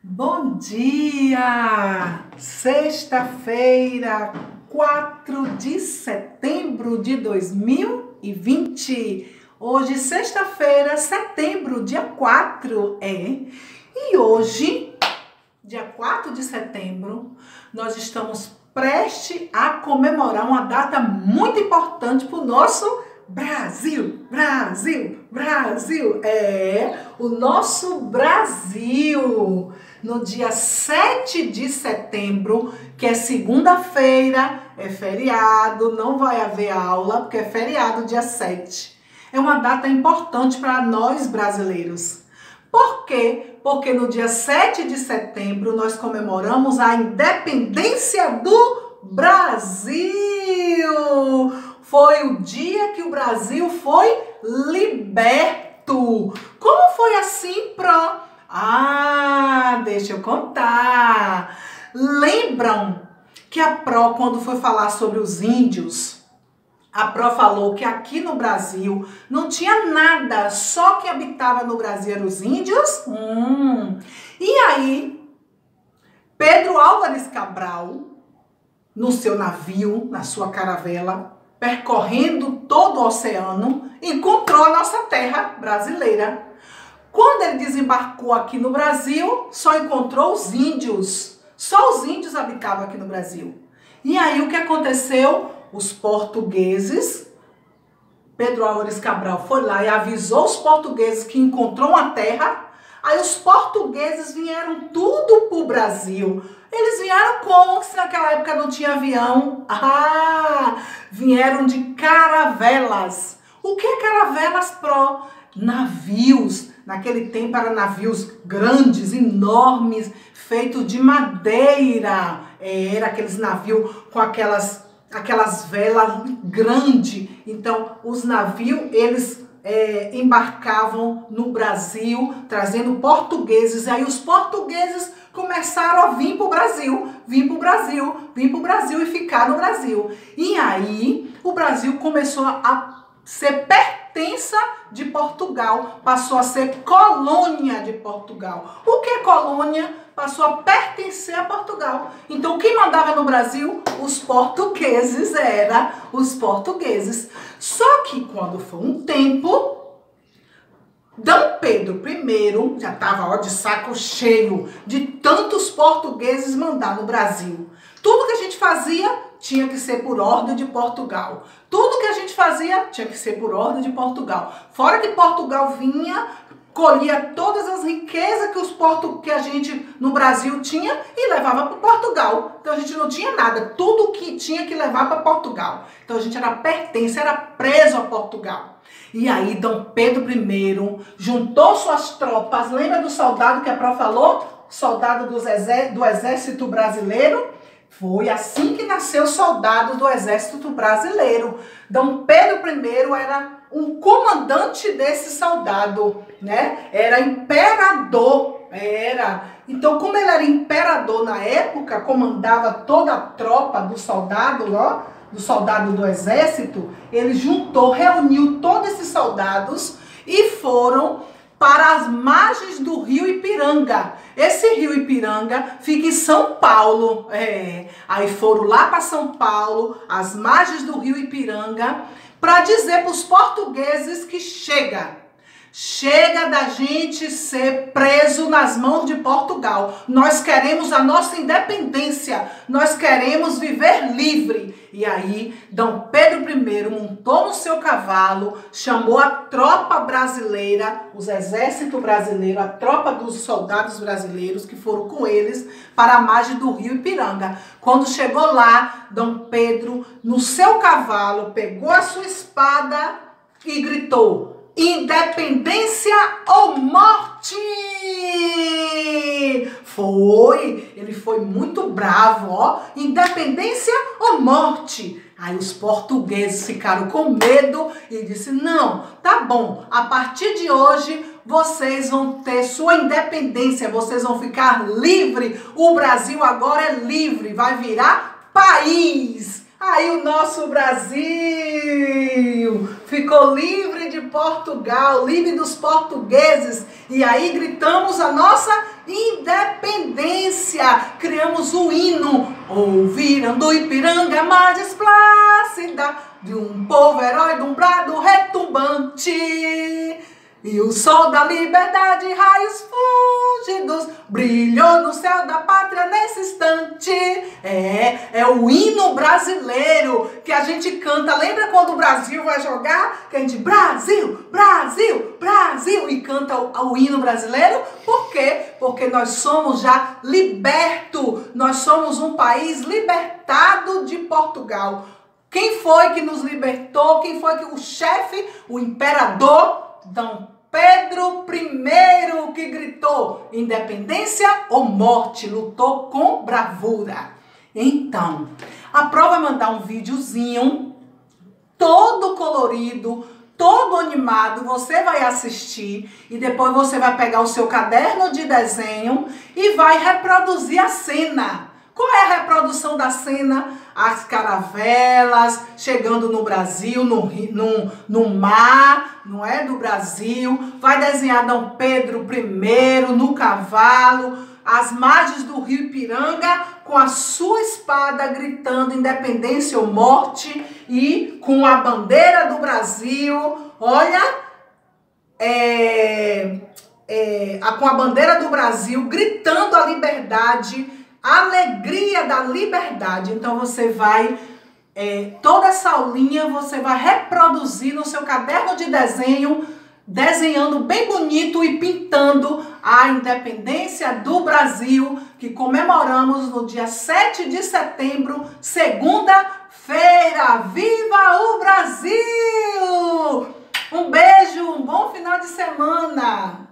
Bom dia! Sexta-feira, 4 de setembro de 2020. Hoje, sexta-feira, setembro, dia 4, E hoje, dia 4 de setembro, nós estamos prestes a comemorar uma data muito importante para o nosso Brasil, Brasil, Brasil, o nosso Brasil. No dia 7 de setembro, que é segunda-feira, é feriado, não vai haver aula, porque é feriado dia 7. É uma data importante para nós brasileiros. Por quê? Porque no dia 7 de setembro nós comemoramos a independência do Brasil. Foi o dia que o Brasil foi liberto. Como foi assim, Pro? Deixa eu contar. Lembram que a Pro, quando foi falar sobre os índios, a Pro falou que aqui no Brasil não tinha nada, só quem habitava no Brasil eram os índios? E aí, Pedro Álvares Cabral, no seu navio, na sua caravela, percorrendo todo o oceano, encontrou a nossa terra brasileira. Quando ele desembarcou aqui no Brasil, só encontrou os índios. Só os índios habitavam aqui no Brasil. E aí o que aconteceu? Os portugueses, Pedro Álvares Cabral foi lá e avisou os portugueses que encontrou uma terra. Aí os portugueses vieram tudo para o Brasil. Eles vieram como? Se naquela época não tinha avião. Vieram de caravelas. O que é caravelas, Pro? Navios. Naquele tempo eram navios grandes, enormes, feitos de madeira. Era aqueles navios com aquelas velas grandes. Então, os navios, eles embarcavam no Brasil, trazendo portugueses. Aí os portugueses começaram a vir para o Brasil, vir para o Brasil e ficar no Brasil. E aí, o Brasil começou a ser pertença de Portugal, passou a ser colônia de Portugal. O que é colônia? Passou a pertencer a Portugal. Então, quem mandava no Brasil? Os portugueses, os portugueses. Só que quando foi um tempo, Dom Pedro I já estava de saco cheio de tantos portugueses mandar no Brasil. Tudo que a gente fazia tinha que ser por ordem de Portugal. Tudo que a gente fazia tinha que ser por ordem de Portugal. Fora que Portugal vinha, colhia todas as riquezas que a gente no Brasil tinha e levava para Portugal. Então a gente não tinha nada, tudo que tinha que levar para Portugal. Então a gente era pertence, era preso a Portugal. E aí Dom Pedro I juntou suas tropas. Lembra do soldado que a Pro falou? Soldado do Exército Brasileiro? Foi assim que nasceu o soldado do Exército Brasileiro. Dom Pedro I era um comandante desse soldado, né? Era imperador, Então, como ele era imperador na época, comandava toda a tropa do soldado, do soldado do exército, ele reuniu todos esses soldados e foram para as margens do rio Ipiranga. Esse rio Ipiranga fica em São Paulo. Aí foram lá para São Paulo, as margens do rio Ipiranga, para dizer para os portugueses que chega da gente ser preso nas mãos de Portugal. Nós queremos a nossa independência, nós queremos viver livre. E aí, Dom Pedro I montou no seu cavalo, chamou a tropa brasileira, os exércitos brasileiros, a tropa dos soldados brasileiros que foram com eles para a margem do rio Ipiranga. Quando chegou lá, Dom Pedro, no seu cavalo, pegou a sua espada e gritou: independência ou morte! Ele foi muito bravo, independência ou morte? Aí os portugueses ficaram com medo e disse: não, tá bom, a partir de hoje vocês vão ter sua independência, vocês vão ficar livres, o Brasil agora é livre, vai virar país. Aí o nosso Brasil ficou livre de Portugal, livre dos portugueses. E aí gritamos a nossa independência. Criamos o hino. Ouviram Ipiranga, mais plácida, de um povo herói, de um brado retumbante. E o sol da liberdade, raios fúlgidos, brilhou no céu da pátria nesse instante. É o hino brasileiro que a gente canta. Lembra quando o Brasil vai jogar? Que a gente, Brasil, Brasil, Brasil, e canta o hino brasileiro. Por quê? Porque nós somos já libertos. Nós somos um país libertado de Portugal. Quem foi que nos libertou? Quem foi que o chefe, o imperador Dom Pedro I, que gritou independência ou morte, lutou com bravura. Então, a Pro vai mandar um videozinho todo colorido, todo animado, você vai assistir e depois você vai pegar o seu caderno de desenho e vai reproduzir a cena. Qual é a reprodução da cena? As caravelas chegando no Brasil, no mar, não é, do Brasil. Vai desenhar Dom Pedro I no cavalo, as margens do rio Ipiranga com a sua espada gritando independência ou morte e com a bandeira do Brasil, olha, com a bandeira do Brasil gritando a liberdade, a alegria da liberdade. Então você vai, toda essa aulinha você vai reproduzir no seu caderno de desenho, desenhando bem bonito e pintando a independência do Brasil, que comemoramos no dia 7 de setembro, segunda-feira. Viva o Brasil! Um beijo, um bom final de semana!